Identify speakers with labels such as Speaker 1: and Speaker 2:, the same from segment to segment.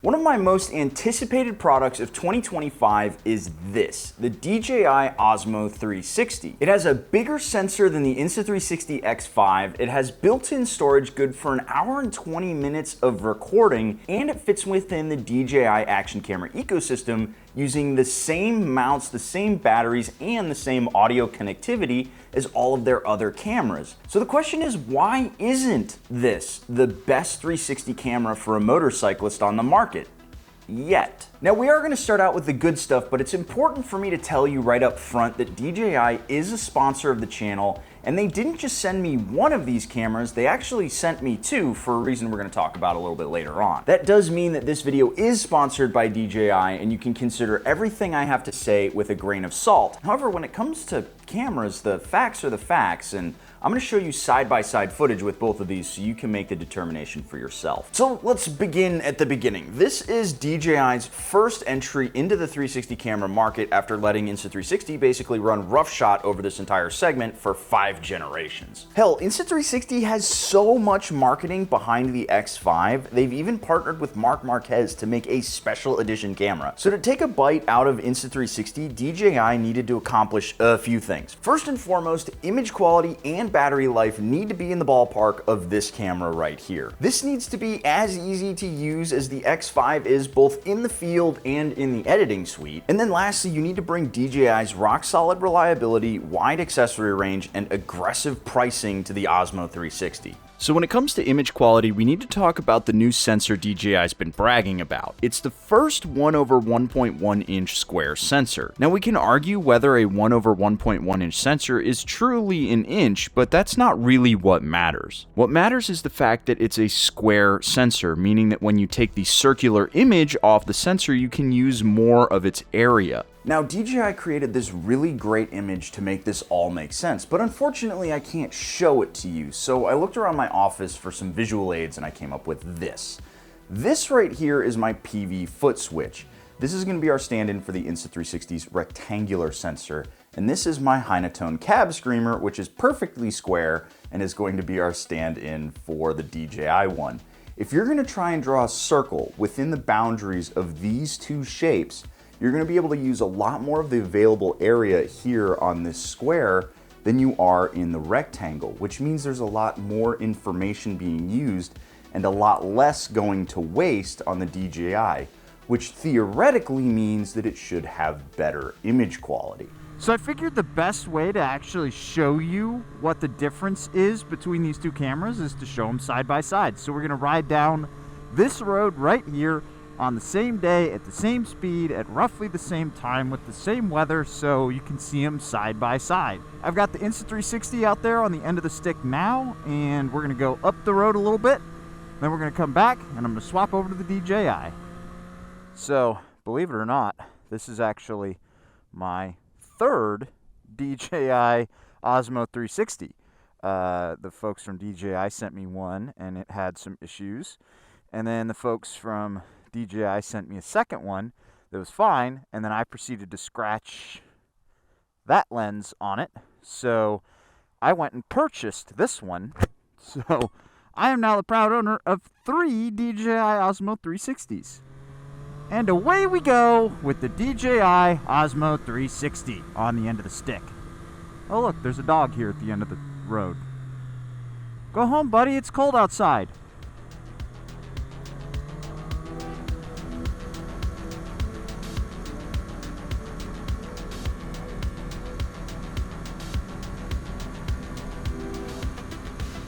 Speaker 1: One of my most anticipated products of 2025 is this, the DJI Osmo 360. It has a bigger sensor than the Insta360 X5, it has built-in storage good for an hour and 20 minutes of recording, and it fits within the DJI action camera ecosystem using the same mounts, the same batteries, and the same audio connectivity as all of their other cameras. So the question is, why isn't this the best 360 camera for a motorcyclist on the market? Yet. Now we are going to start out with the good stuff, but it's important for me to tell you right up front that DJI is a sponsor of the channel, and they didn't just send me one of these cameras, they actually sent me two for a reason we're going to talk about a little bit later on. That does mean that this video is sponsored by DJI, and you can consider everything I have to say with a grain of salt. However, when it comes to cameras, the facts are the facts, and I'm going to show you side-by-side footage with both of these so you can make the determination for yourself. So let's begin at the beginning. This is DJI's first entry into the 360 camera market after letting Insta360 basically run roughshod over this entire segment for 5 generations. Hell, Insta360 has so much marketing behind the X5, they've even partnered with Marc Marquez to make a special edition camera. So to take a bite out of Insta360, DJI needed to accomplish a few things. First and foremost, image quality and battery life need to be in the ballpark of this camera right here. This needs to be as easy to use as the X5 is, both in the field and in the editing suite. And then lastly, you need to bring DJI's rock solid reliability, wide accessory range, and aggressive pricing to the Osmo 360. So when it comes to image quality, we need to talk about the new sensor DJI's been bragging about. It's the first 1/1.1 inch square sensor. Now we can argue whether a 1/1.1 inch sensor is truly an inch, but that's not really what matters. What matters is the fact that it's a square sensor, meaning that when you take the circular image off the sensor, you can use more of its area. Now, DJI created this really great image to make this all make sense, but unfortunately I can't show it to you, so I looked around my office for some visual aids and I came up with this. This right here is my PV foot switch. This is going to be our stand-in for the Insta360's rectangular sensor, and this is my Hynatone cab screamer, which is perfectly square and is going to be our stand-in for the DJI one. If you're going to try and draw a circle within the boundaries of these two shapes, you're going to be able to use a lot more of the available area here on this square than you are in the rectangle, which means there's a lot more information being used and a lot less going to waste on the DJI, which theoretically means that it should have better image quality.
Speaker 2: So I figured the best way to actually show you what the difference is between these two cameras is to show them side by side. So we're going to ride down this road right here on the same day, at the same speed, at roughly the same time, with the same weather, so you can see them side by side. I've got the Insta360 out there on the end of the stick now, and we're going to go up the road a little bit, then we're going to come back, and I'm going to swap over to the DJI. So, believe it or not, this is actually my third DJI Osmo 360. The folks from DJI sent me one, and it had some issues, and then the folks from DJI sent me a second one that was fine, and then I proceeded to scratch that lens on it, so I went and purchased this one. So I am now the proud owner of 3 DJI Osmo 360s. And away we go with the DJI Osmo 360 on the end of the stick. Oh look, there's a dog here at the end of the road. Go home, buddy, it's cold outside.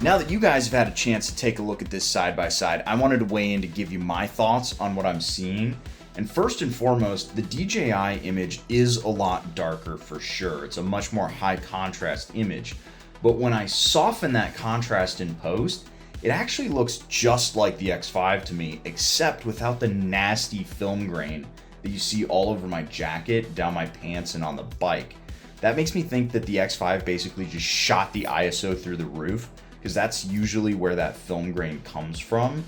Speaker 1: Now that you guys have had a chance to take a look at this side by side, I wanted to weigh in to give you my thoughts on what I'm seeing. And first and foremost, the DJI image is a lot darker for sure. It's a much more high contrast image. But when I soften that contrast in post, it actually looks just like the X5 to me, except without the nasty film grain that you see all over my jacket, down my pants, and on the bike. That makes me think that the X5 basically just shot the ISO through the roof, because that's usually where that film grain comes from.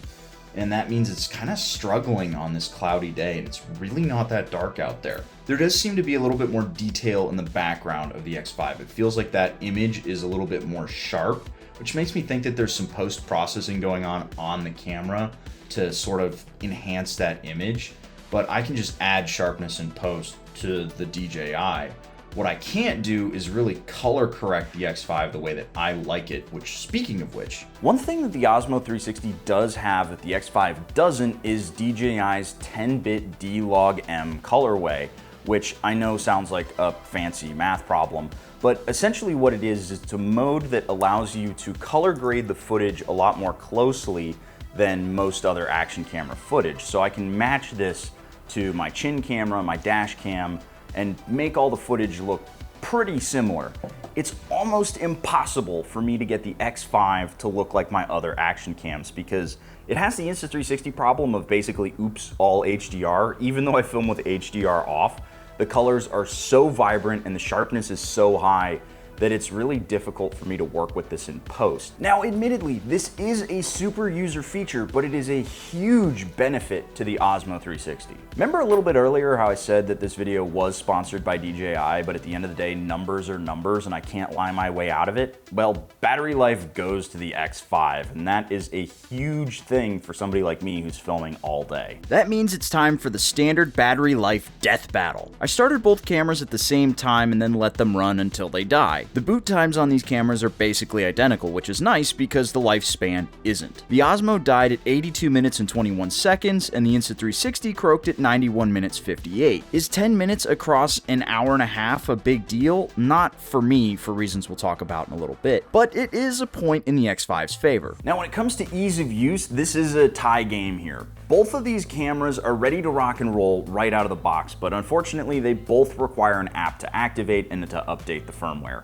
Speaker 1: And that means it's kind of struggling on this cloudy day, and it's really not that dark out there. There does seem to be a little bit more detail in the background of the X5. It feels like that image is a little bit more sharp, which makes me think that there's some post-processing going on the camera to sort of enhance that image, but I can just add sharpness in post to the DJI. What I can't do is really color correct the X5 the way that I like it, which, speaking of which, one thing that the Osmo 360 does have that the X5 doesn't is DJI's 10-bit D-Log-M colorway, which I know sounds like a fancy math problem, but essentially what it is it's a mode that allows you to color grade the footage a lot more closely than most other action camera footage. So I can match this to my chin camera, my dash cam, and make all the footage look pretty similar. It's almost impossible for me to get the X5 to look like my other action cams because it has the Insta360 problem of basically oops, all HDR. Even though I film with HDR off, the colors are so vibrant and the sharpness is so high that it's really difficult for me to work with this in post. Now, admittedly, this is a super user feature, but it is a huge benefit to the Osmo 360. Remember a little bit earlier how I said that this video was sponsored by DJI, but at the end of the day, numbers are numbers and I can't lie my way out of it? Well, battery life goes to the X5, and that is a huge thing for somebody like me who's filming all day.
Speaker 3: That means it's time for the standard battery life death battle. I started both cameras at the same time and then let them run until they die. The boot times on these cameras are basically identical, which is nice because the lifespan isn't. The Osmo died at 82 minutes and 21 seconds, and the Insta360 croaked at 91 minutes 58. Is 10 minutes across an hour and a half a big deal? Not for me, for reasons we'll talk about in a little bit, but it is a point in the X5's favor.
Speaker 1: Now, when it comes to ease of use, this is a tie game here. Both of these cameras are ready to rock and roll right out of the box, but unfortunately they both require an app to activate and to update the firmware.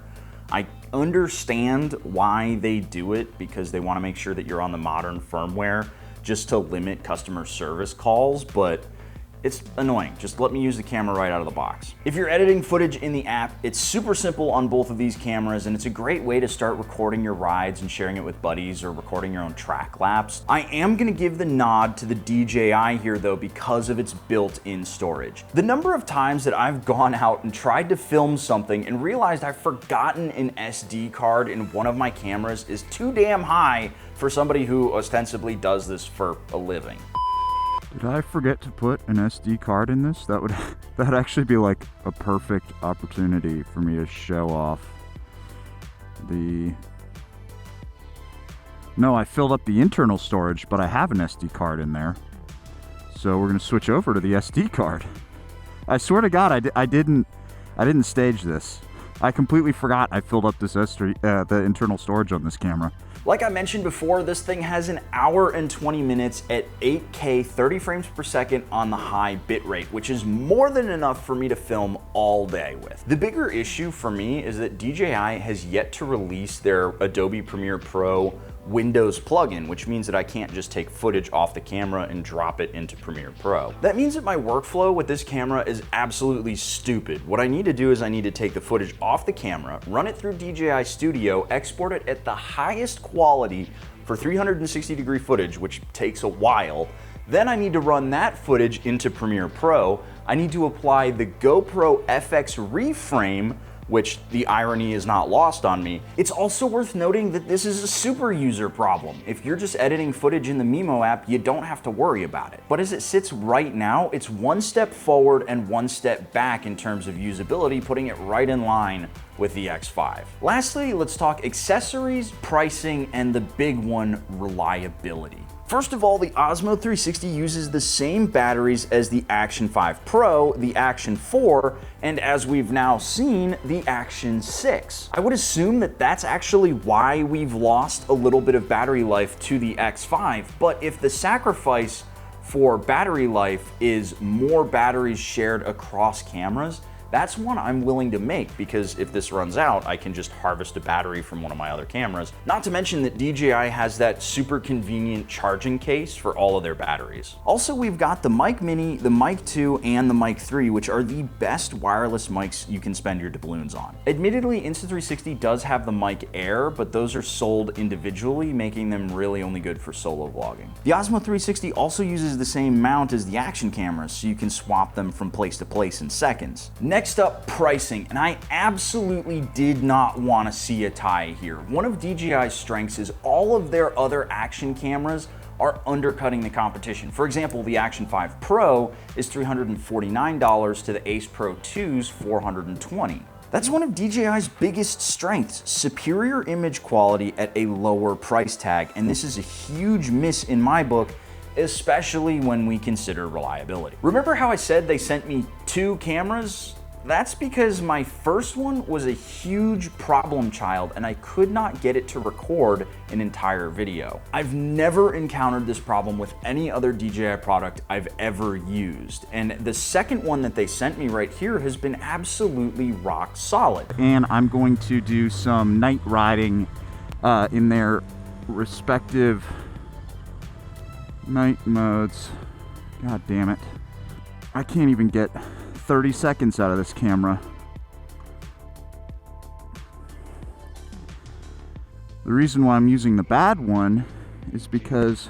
Speaker 1: I understand why they do it because they want to make sure that you're on the modern firmware just to limit customer service calls, but it's annoying. Just let me use the camera right out of the box. If you're editing footage in the app, it's super simple on both of these cameras, and it's a great way to start recording your rides and sharing it with buddies or recording your own track laps. I am gonna give the nod to the DJI here though because of its built-in storage. The number of times that I've gone out and tried to film something and realized I've forgotten an SD card in one of my cameras is too damn high for somebody who ostensibly does this for a living.
Speaker 2: Did I forget to put an SD card in this? That'd actually be like a perfect opportunity for me to show off the... No, I filled up the internal storage, but I have an SD card in there. So we're gonna switch over to the SD card. I swear to God, I didn't stage this. I completely forgot I filled up this the internal storage on this camera.
Speaker 1: Like I mentioned before, this thing has an hour and 20 minutes at 8K 30 frames per second on the high bitrate, which is more than enough for me to film all day with. The bigger issue for me is that DJI has yet to release their Adobe Premiere Pro Windows plugin, which means that I can't just take footage off the camera and drop it into Premiere Pro. That means that my workflow with this camera is absolutely stupid. What I need to do is I need to take the footage off the camera, run it through DJI Studio, export it at the highest quality for 360-degree footage, which takes a while. Then I need to run that footage into Premiere Pro. I need to apply the GoPro FX reframe, which the irony is not lost on me. It's also worth noting that this is a super user problem. If you're just editing footage in the Mimo app, you don't have to worry about it. But as it sits right now, it's one step forward and one step back in terms of usability, putting it right in line with the X5. Lastly, let's talk accessories, pricing, and the big one, reliability. First of all, the Osmo 360 uses the same batteries as the Action 5 Pro, the Action 4, and as we've now seen, the Action 6. I would assume that that's actually why we've lost a little bit of battery life to the X5, but if the sacrifice for battery life is more batteries shared across cameras, that's one I'm willing to make, because if this runs out, I can just harvest a battery from one of my other cameras. Not to mention that DJI has that super convenient charging case for all of their batteries. Also, we've got the Mic Mini, the Mic 2, and the Mic 3, which are the best wireless mics you can spend your doubloons on. Admittedly, Insta360 does have the Mic-R, but those are sold individually, making them really only good for solo vlogging. The Osmo 360 also uses the same mount as the action cameras, so you can swap them from place to place in seconds. Next up, pricing, and I absolutely did not want to see a tie here. One of DJI's strengths is all of their other action cameras are undercutting the competition. For example, the Action 5 Pro is $349 to the Ace Pro 2's $420. That's one of DJI's biggest strengths, superior image quality at a lower price tag, and this is a huge miss in my book, especially when we consider reliability. Remember how I said they sent me 2 cameras? That's because my first one was a huge problem child and I could not get it to record an entire video. I've never encountered this problem with any other DJI product I've ever used. And the second one that they sent me right here has been absolutely rock solid.
Speaker 2: And I'm going to do some night riding in their respective night modes. God damn it. I can't even get 30 seconds out of this camera. The reason why I'm using the bad one is because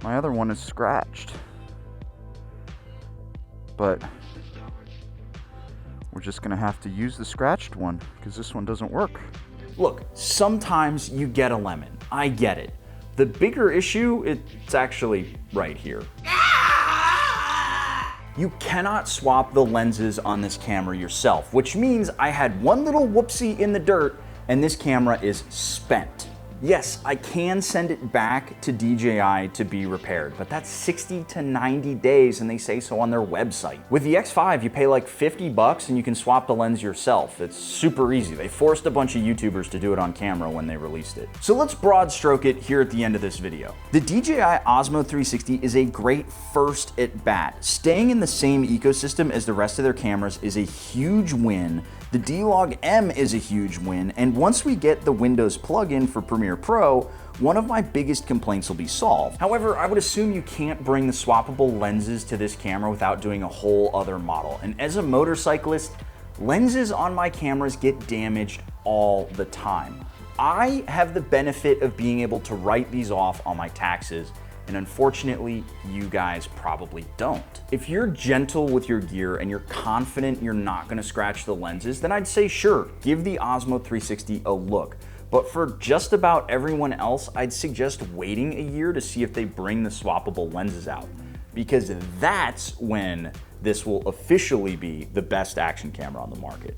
Speaker 2: my other one is scratched. But we're just gonna have to use the scratched one because this one doesn't work.
Speaker 1: Look, sometimes you get a lemon. I get it. The bigger issue, it's actually right here. You cannot swap the lenses on this camera yourself, which means I had one little whoopsie in the dirt and this camera is spent. Yes, I can send it back to DJI to be repaired, but that's 60 to 90 days and they say so on their website. With the X5, you pay like 50 bucks and you can swap the lens yourself. It's super easy. They forced a bunch of YouTubers to do it on camera when they released it. So let's broad stroke it here at the end of this video. The DJI Osmo 360 is a great first at bat. Staying in the same ecosystem as the rest of their cameras is a huge win. The D-Log-M is a huge win, and once we get the Windows plugin for Premiere Pro, one of my biggest complaints will be solved. However, I would assume you can't bring the swappable lenses to this camera without doing a whole other model. And as a motorcyclist, lenses on my cameras get damaged all the time. I have the benefit of being able to write these off on my taxes, and unfortunately, you guys probably don't. If you're gentle with your gear and you're confident you're not gonna scratch the lenses, then I'd say sure, give the Osmo 360 a look. But for just about everyone else, I'd suggest waiting a year to see if they bring the swappable lenses out, because that's when this will officially be the best action camera on the market.